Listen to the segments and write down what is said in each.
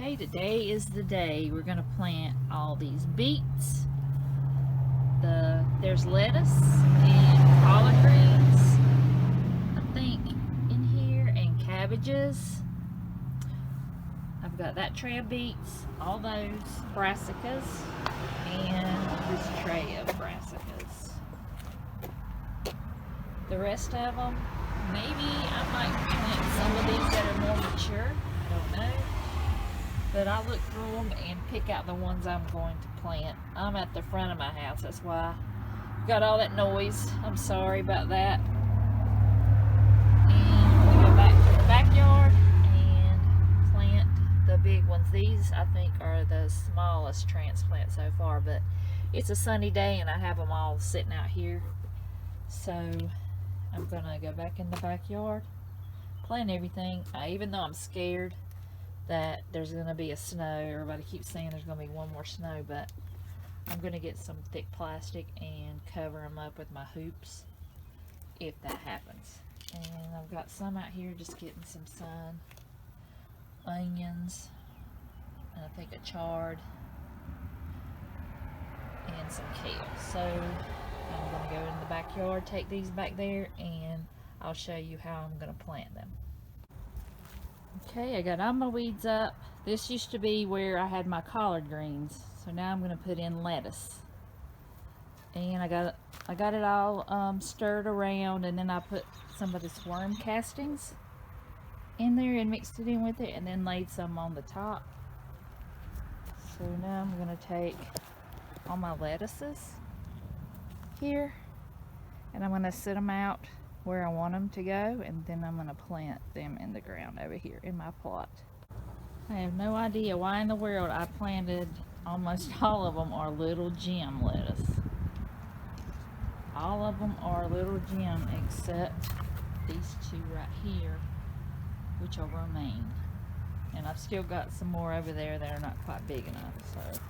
Okay, today is the day we're gonna plant all these beets. There's lettuce and collard greens, I think, in here, and cabbages. I've got that tray of beets, all those brassicas, and this tray of brassicas. The rest of them, maybe I might plant some of these that are more mature. I don't know. But I'll look through them and pick out the ones I'm going to plant. I'm at the front of my house, that's why I got all that noise. I'm sorry about that. And we go back to the backyard and plant the big ones. These, I think, are the smallest transplant so far, but it's a sunny day and I have them all sitting out here. So I'm gonna go back in the backyard, plant everything, even though I'm scared that there's going to be a snow. Everybody keeps saying there's going to be one more snow, but I'm going to get some thick plastic and cover them up with my hoops if that happens. And I've got some out here just getting some sun, onions, and I think a chard, and some kale. So I'm going to go in the backyard, take these back there, and I'll show you how I'm going to plant them. Okay, I got all my weeds up. This used to be where I had my collard greens, so now I'm going to put in lettuce. And I got it all stirred around, and then I put some of this worm castings in there and mixed it in with it, and then laid some on the top. So now I'm going to take all my lettuces here, and I'm going to set them out where I want them to go, and then I'm going to plant them in the ground over here in my plot. I have no idea why in the world I planted almost all of them are little gem lettuce. All of them are little gem except these two right here, which are romaine. And I've still got some more over there that are not quite big enough, so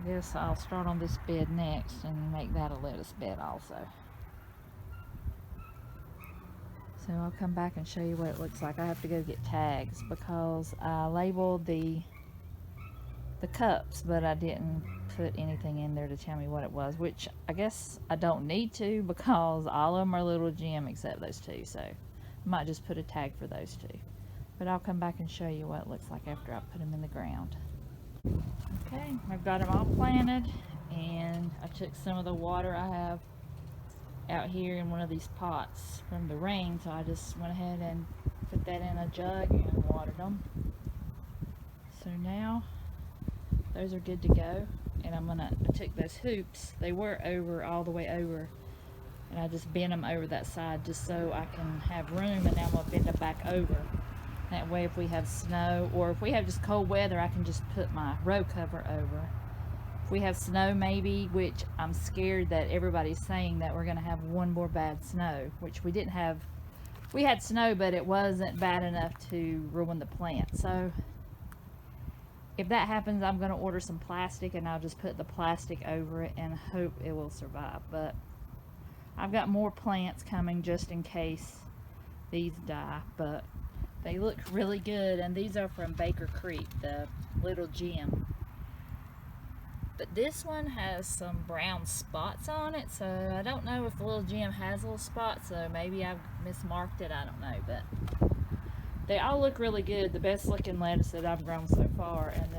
I guess I'll start on this bed next and make that a lettuce bed also. So I'll come back and show you what it looks like. I have to go get tags because I labeled the cups, but I didn't put anything in there to tell me what it was, which I guess I don't need to because all of them are little gem except those two. So I might just put a tag for those two. But I'll come back and show you what it looks like after I put them in the ground. Okay, I've got them all planted, and I took some of the water I have out here in one of these pots from the rain, so I just went ahead and put that in a jug and watered them. So now those are good to go, and I took those hoops, they were over, all the way over, and I just bent them over that side just so I can have room, and now I'm going to bend them back over. That way if we have snow or if we have just cold weather, I can just put my row cover over. If we have snow maybe, which I'm scared that everybody's saying that we're going to have one more bad snow, which we didn't have. We had snow, but it wasn't bad enough to ruin the plant. So if that happens, I'm going to order some plastic, and I'll just put the plastic over it and hope it will survive. But I've got more plants coming just in case these die, but they look really good, and these are from Baker Creek, the little gem. But this one has some brown spots on it, so I don't know if the little gem has little spots, so maybe I've mismarked it, I don't know, but they all look really good. The best looking lettuce that I've grown so far. And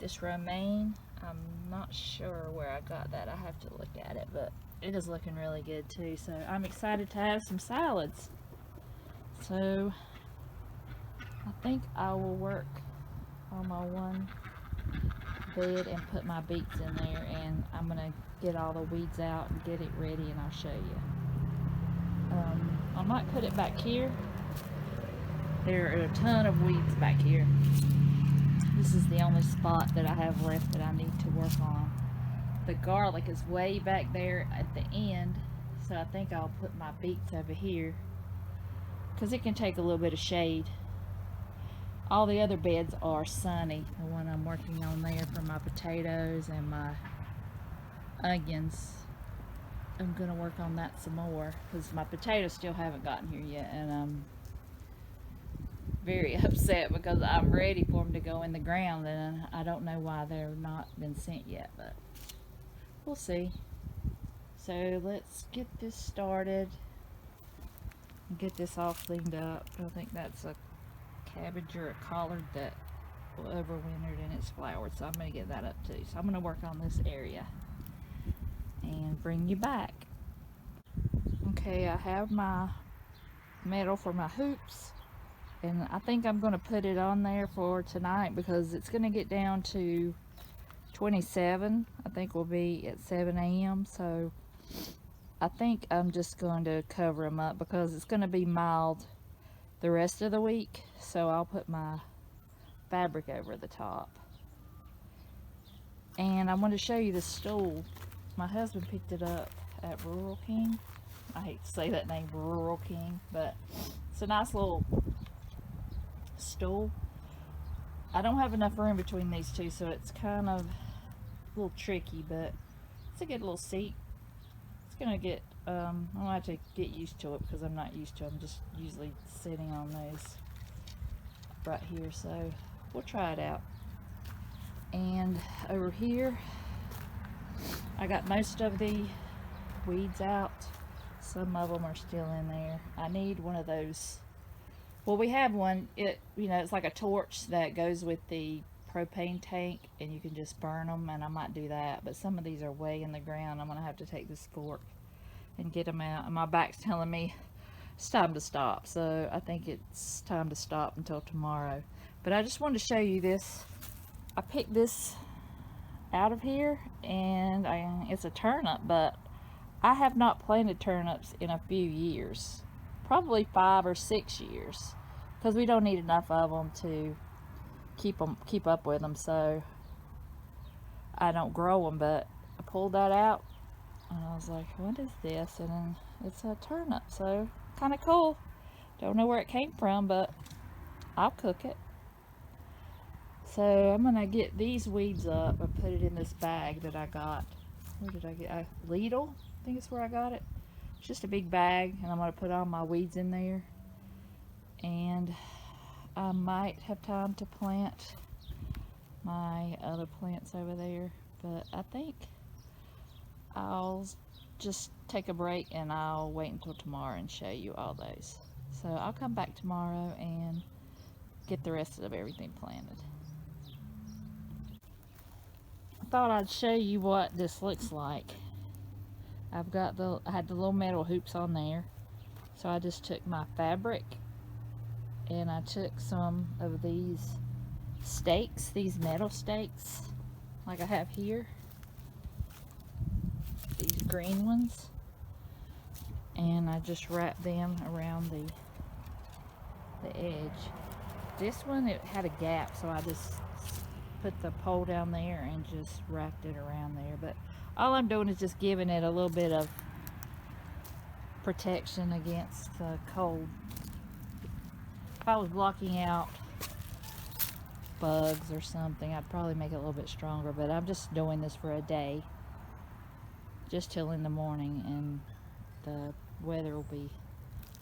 this romaine, I'm not sure where I got that. I have to look at it, but it is looking really good too, so I'm excited to have some salads. So I think I will work on my one bed and put my beets in there, and I'm gonna get all the weeds out and get it ready, and I'll show you. I might put it back here. There are a ton of weeds back here. This is the only spot that I have left that I need to work on. The garlic is way back there at the end, so I think I'll put my beets over here because it can take a little bit of shade. All the other beds are sunny. The one I'm working on there for my potatoes and my onions, I'm gonna work on that some more because my potatoes still haven't gotten here yet, and I'm very upset because I'm ready for them to go in the ground, and I don't know why they're not been sent yet, but we'll see. So let's get this started and get this all cleaned up. I think that's a cabbage or a collard that overwintered in its flowers, so I'm going to get that up too. So I'm going to work on this area and bring you back. Okay, I have my metal for my hoops, and I think I'm going to put it on there for tonight because it's going to get down to 27. I think we'll be at 7 a.m. So I think I'm just going to cover them up because it's going to be mild the rest of the week, so I'll put my fabric over the top. And I want to show you this stool. My husband picked it up at Rural King. I hate to say that name, Rural King, but it's a nice little stool. I don't have enough room between these two, so it's kind of a little tricky, but it's a good little seat. It's gonna get I'm gonna have to get used to it because I'm not used to them. I'm just usually sitting on those right here, so we'll try it out. And over here I got most of the weeds out. Some of them are still in there. I need one of those. Well, we have one. It's like a torch that goes with the propane tank, and you can just burn them, and I might do that. But some of these are way in the ground. I'm gonna have to take this fork and get them out. And my back's telling me it's time to stop, so I think it's time to stop until tomorrow. But I just wanted to show you this. I picked this out of here, and it's a turnip, but I have not planted turnips in a few years, probably 5 or 6 years, because we don't need enough of them to keep up with them, so I don't grow them. But I pulled that out and I was like, what is this? And then it's a turnip, so kind of cool. Don't know where it came from, but I'll cook it. So I'm gonna get these weeds up and put it in this bag that I got. Where did I get? Lidl, I think it's where I got it. It's just a big bag, and I'm gonna put all my weeds in there. And I might have time to plant my other plants over there, but I think I'll just take a break and I'll wait until tomorrow and show you all those. So I'll come back tomorrow and get the rest of everything planted. I thought I'd show you what this looks like. I had the little metal hoops on there, so I just took my fabric and I took some of these stakes, these metal stakes like I have here, these green ones, and I just wrapped them around the edge. This one, it had a gap, so I just put the pole down there and just wrapped it around there. But all I'm doing is just giving it a little bit of protection against the cold. If I was blocking out bugs or something, I'd probably make it a little bit stronger, but I'm just doing this for a day, just till in the morning, and the weather will be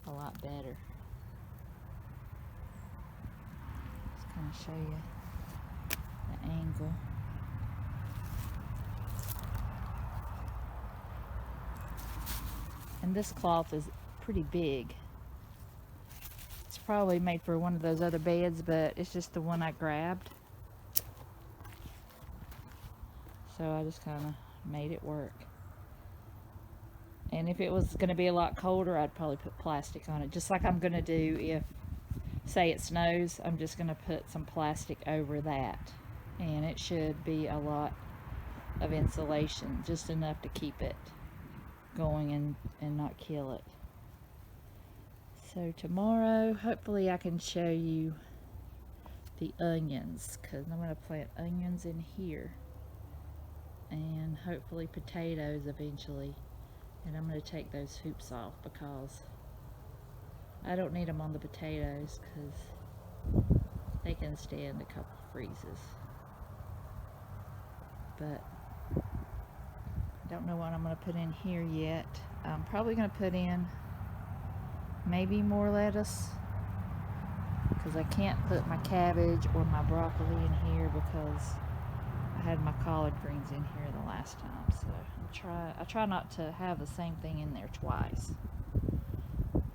a lot better. Just kind of show you the angle. And this cloth is pretty big. It's probably made for one of those other beds, but it's just the one I grabbed. So I just kind of made it work. And if it was going to be a lot colder, I'd probably put plastic on it, just like I'm going to do if, say, it snows. I'm just going to put some plastic over that, and it should be a lot of insulation, just enough to keep it going and not kill it. So tomorrow, hopefully I can show you the onions, because I'm going to plant onions in here, and hopefully potatoes eventually. And I'm going to take those hoops off because I don't need them on the potatoes, because they can stand a couple freezes. But I don't know what I'm going to put in here yet. I'm probably going to put in maybe more lettuce, because I can't put my cabbage or my broccoli in here because I had my collard greens in here the last time. So I try not to have the same thing in there twice.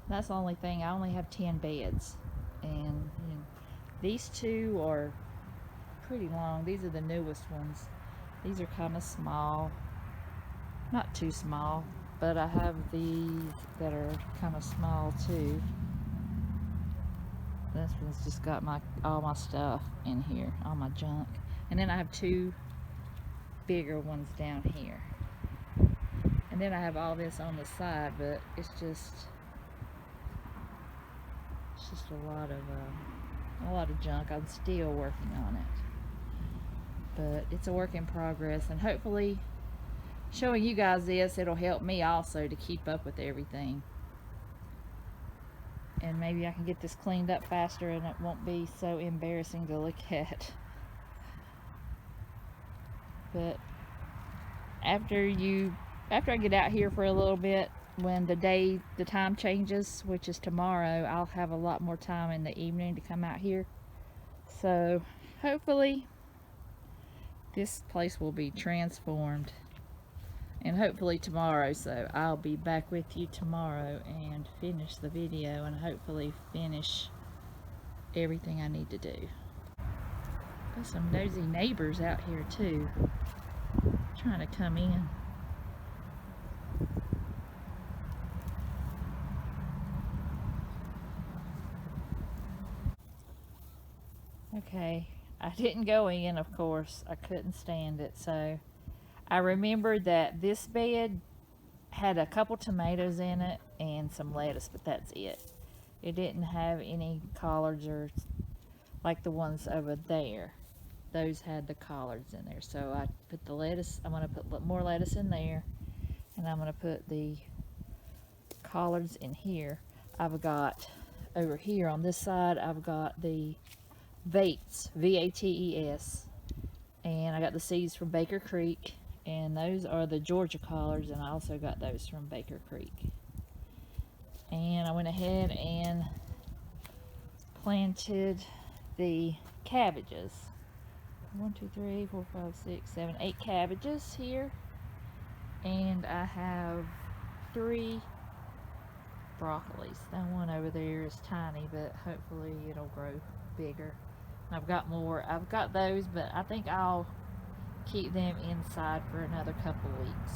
That's the only thing. I only have 10 beds, and these two are pretty long. These are the newest ones. These are kind of small, not too small, but I have these that are kind of small too. This one's just got all my stuff in here, all my junk. And then I have two bigger ones down here. And then I have all this on the side, but it's just a lot of junk. I'm still working on it. But it's a work in progress, and hopefully showing you guys this, it'll help me also to keep up with everything. And maybe I can get this cleaned up faster and it won't be so embarrassing to look at. But after I get out here for a little bit, when the time changes, which is tomorrow, I'll have a lot more time in the evening to come out here. So hopefully this place will be transformed, and hopefully tomorrow. So I'll be back with you tomorrow and finish the video and hopefully finish everything I need to do. There's some nosy neighbors out here too, trying to come in. Okay, I didn't go in, of course. I couldn't stand it. So I remembered that this bed had a couple tomatoes in it and some lettuce, but that's it. It didn't have any collards or like the ones over there. Those had the collards in there. So I put the lettuce, I'm going to put more lettuce in there, and I'm going to put the collards in here. I've got over here on this side, I've got the beets, V-A-T-E-S, and I got the seeds from Baker Creek, and those are the Georgia collards, and I also got those from Baker Creek. And I went ahead and planted the cabbages. 1, 2, 3, 4, 5, 6, 7, 8 cabbages here, and I have 3 broccolis. That one over there is tiny, but hopefully it'll grow bigger. And I've got more. I've got those, but I think I'll keep them inside for another couple weeks.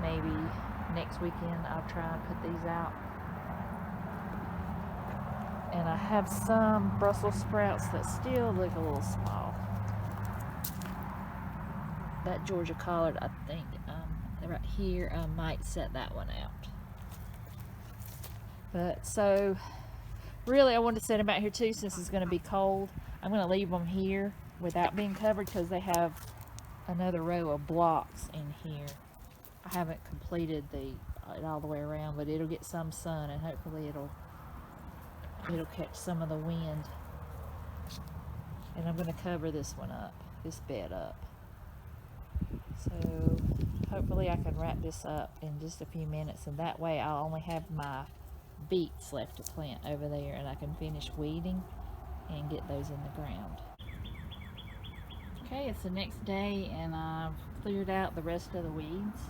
Maybe next weekend I'll try and put these out. And I have some Brussels sprouts that still look a little small. That Georgia collard, I think, right here, I might set that one out. But so, really I wanted to set them out here too, since it's going to be cold. I'm going to leave them here without being covered because they have another row of blocks in here. I haven't completed it all the way around, but it'll get some sun, and hopefully it'll catch some of the wind. And I'm going to cover this one up, this bed up. So hopefully I can wrap this up in just a few minutes, and that way I'll only have my beets left to plant over there, and I can finish weeding and get those in the ground. Okay, it's the next day, and I've cleared out the rest of the weeds.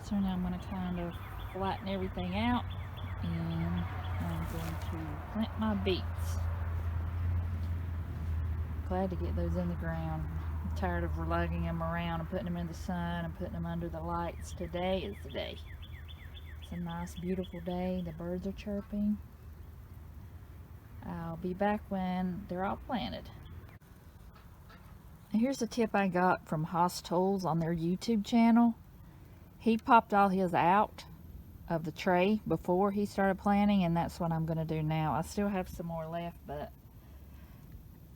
So now I'm going to kind of flatten everything out, and I'm going to plant my beets. Glad to get those in the ground. I'm tired of lugging them around and putting them in the sun and putting them under the lights. Today is the day. It's a nice, beautiful day. The birds are chirping. I'll be back when they're all planted. Here's a tip I got from Haas Tools on their YouTube channel. He popped all his out of the tray before he started planting, and that's what I'm going to do now. I still have some more left,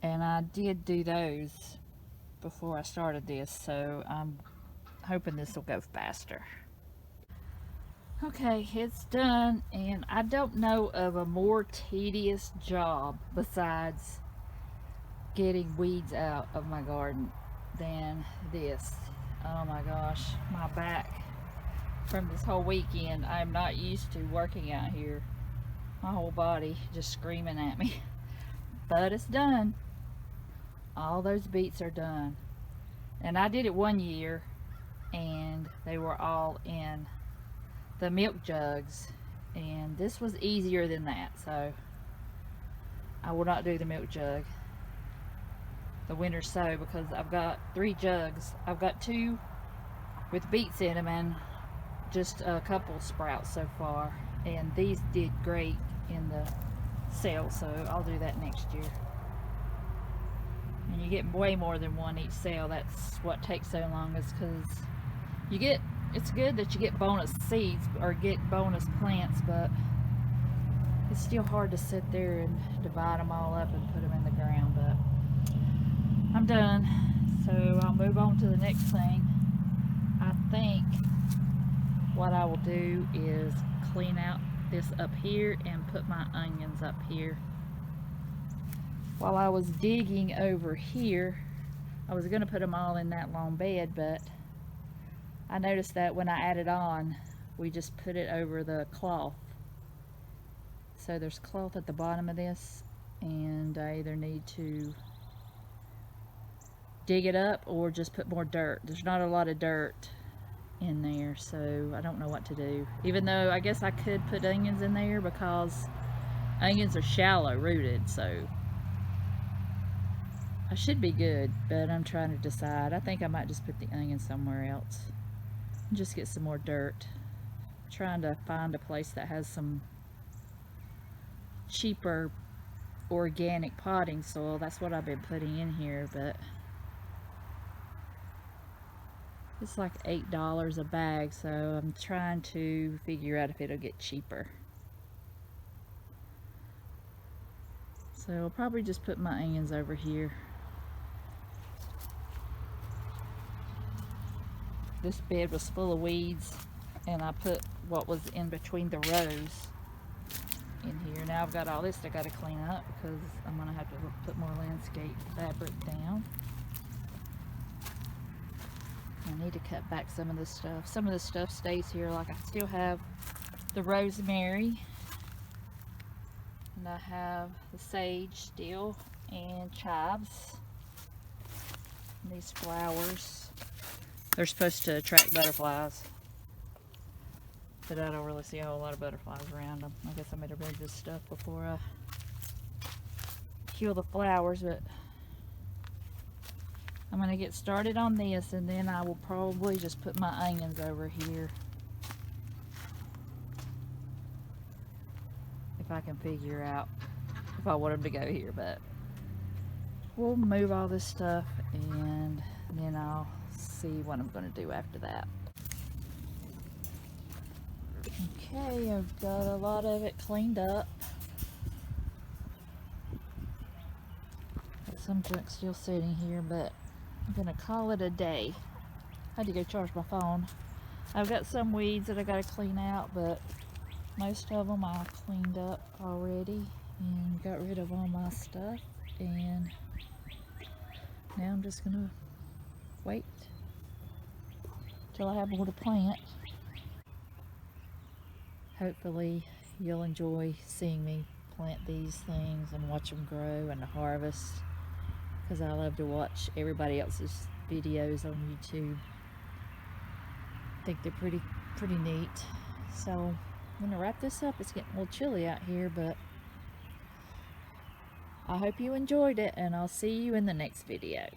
and I did do those before I started this, so I'm hoping this will go faster. Okay, it's done, and I don't know of a more tedious job besides getting weeds out of my garden than this. Oh my gosh, my back from this whole weekend. I'm not used to working out here my whole body just screaming at me. But it's done. All those beets are done. And I did it one year and they were all in the milk jugs, and this was easier than that, so I will not do the milk jug the winter sow because I've got 3 jugs. I've got 2 with beets in them and just a couple sprouts so far, and these did great in the cell, so I'll do that next year. And you get way more than one each cell. That's what takes so long, is because you get, it's good that you get bonus seeds or get bonus plants, but it's still hard to sit there and divide them all up and put them in the ground. But I'm done, so I'll move on to the next thing. I think what I will do is clean out this up here and put my onions up here. While I was digging over here, I was going to put them all in that long bed, but I noticed that when I added on, we just put it over the cloth. So there's cloth at the bottom of this, and I either need to dig it up or just put more dirt. There's not a lot of dirt in there, so I don't know what to do. Even though I guess I could put onions in there because onions are shallow rooted, so I should be good, but I'm trying to decide. I think I might just put the onions somewhere else and just get some more dirt. I'm trying to find a place that has some cheaper organic potting soil. That's what I've been putting in here, but it's like $8 a bag, so I'm trying to figure out if it'll get cheaper. So I'll probably just put my onions over here. This bed was full of weeds, and I put what was in between the rows in here. Now I've got all this I got to clean up because I'm going to have to put more landscape fabric down. I need to cut back some of this stuff. Some of this stuff stays here, like I still have the rosemary, and I have the sage still, and chives. And these flowers, they're supposed to attract butterflies, but I don't really see a whole lot of butterflies around them. I guess I better remove this stuff before I kill the flowers, but I'm going to get started on this, and then I will probably just put my onions over here if I can figure out if I want them to go here. But we'll move all this stuff and then I'll see what I'm going to do after that. Okay, I've got a lot of it cleaned up. Got some junk still sitting here, but I'm going to call it a day. I had to go charge my phone. I've got some weeds that I got to clean out, but most of them I cleaned up already and got rid of all my stuff. And now I'm just going to wait till I have more to plant. Hopefully you'll enjoy seeing me plant these things and watch them grow and harvest, because I love to watch everybody else's videos on YouTube. I think they're pretty neat. So I'm gonna wrap this up. It's getting a little chilly out here, but I hope you enjoyed it, and I'll see you in the next video.